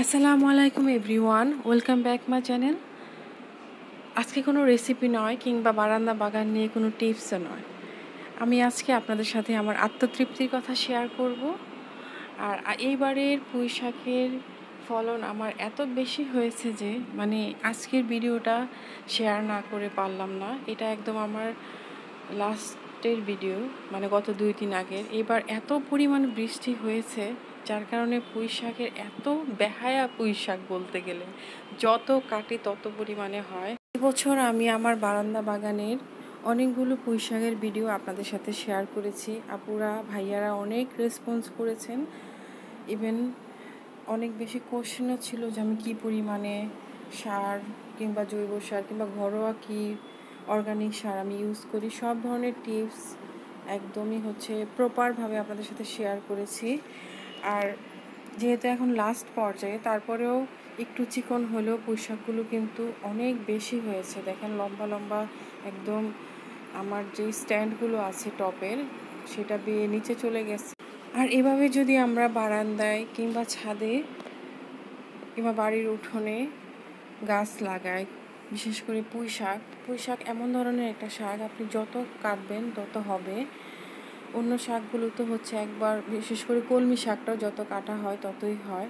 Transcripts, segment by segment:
আসসালামু আলাইকুম everyone, welcome back my channel. আজকে কোনো রেসিপি নয় কিংবা বারান্দা বাগান নিয়ে কোনো টিপসও নয়। আমি আজকে আপনাদের সাথে আমার আত্মতৃপ্তির কথা শেয়ার করব। আর এইবারের পুঁই শাকের ফলন আমার এত বেশি হয়েছে যে আজকের ভিডিওটা শেয়ার না করে পারলাম না। এটা একদম আমার লাস্টের ভিডিও, গত 2-3 আগের। এবার এত পরিমাণ বৃষ্টি হয়েছে যার কারণে পুঁই শাকের এত বেহায়া পুঁই শাক বলতে গেলে, যত কাটি তত পরিমাণে হয়। এবছর আমি আমার বারান্দা বাগানের অনেকগুলো পুঁই শাকের ভিডিও আপনাদের সাথে শেয়ার করেছি। আপুরা ভাইয়ারা অনেক রেসপন্স করেছেন। ইভেন অনেক বেশি কোশ্চেনও ছিল যে আমি কী পরিমাণে সার কিংবা জৈব সার কিংবা ঘরোয়া কী অর্গানিক সার আমি ইউজ করি। সব ধরনের টিপস একদমই প্রপারভাবে আপনাদের সাথে শেয়ার করেছি। আর যেহেতু এখন লাস্ট পর্যায়ে, তারপরেও একটু চিকন হলেও পুঁই শাকগুলো কিন্তু অনেক বেশি হয়েছে। দেখেন লম্বা লম্বা একদম আমার যে স্ট্যান্ডগুলো আছে টপের, সেটা বেয়ে নিচে চলে গেছে। আর এভাবে যদি আমরা বারান্দায় কিংবা ছাদে কিংবা বাড়ির উঠোনে গাছ লাগাই, বিশেষ করে পুঁই শাক এমন ধরনের একটা শাক, আপনি যত কাটবেন তত হবে। অন্য শাকগুলো তো একবার, বিশেষ করে কলমি শাকটাও যত কাটা হয় ততই হয়।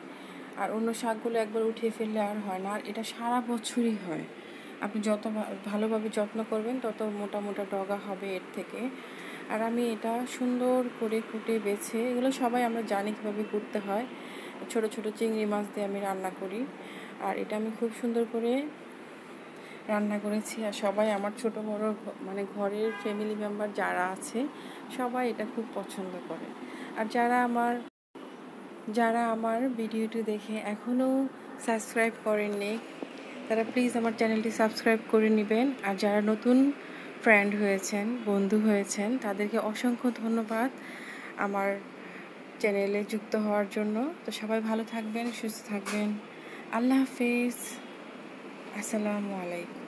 আর অন্য শাকগুলো একবার উঠিয়ে ফেললে আর হয় না। আর এটা সারা বছরই হয়। আপনি যত ভালোভাবে যত্ন করবেন তত মোটা মোটা ডগা হবে এর থেকে। আর আমি এটা সুন্দর করে কুটে বেছে, এগুলো সবাই আমরা জানি কীভাবে কুটতে হয়। ছোট ছোট চিংড়ি মাছ দিয়ে আমি রান্না করি। আর এটা আমি খুব সুন্দর করে রান্না করেছি। আর সবাই আমার ছোট বড় ঘরের ফ্যামিলি মেম্বার যারা আছে সবাই এটা খুব পছন্দ করে। আর যারা আমার ভিডিওটি দেখে এখনও সাবস্ক্রাইব করেননি, তারা প্লিজ আমার চ্যানেলটি সাবস্ক্রাইব করে নেবেন। আর যারা নতুন ফ্রেন্ড হয়েছেন, বন্ধু হয়েছেন, তাদেরকে অসংখ্য ধন্যবাদ আমার চ্যানেলে যুক্ত হওয়ার জন্য। তো সবাই ভালো থাকবেন, সুস্থ থাকবেন। আল্লাহ হাফেজ, আসসালামু আলাইকুম।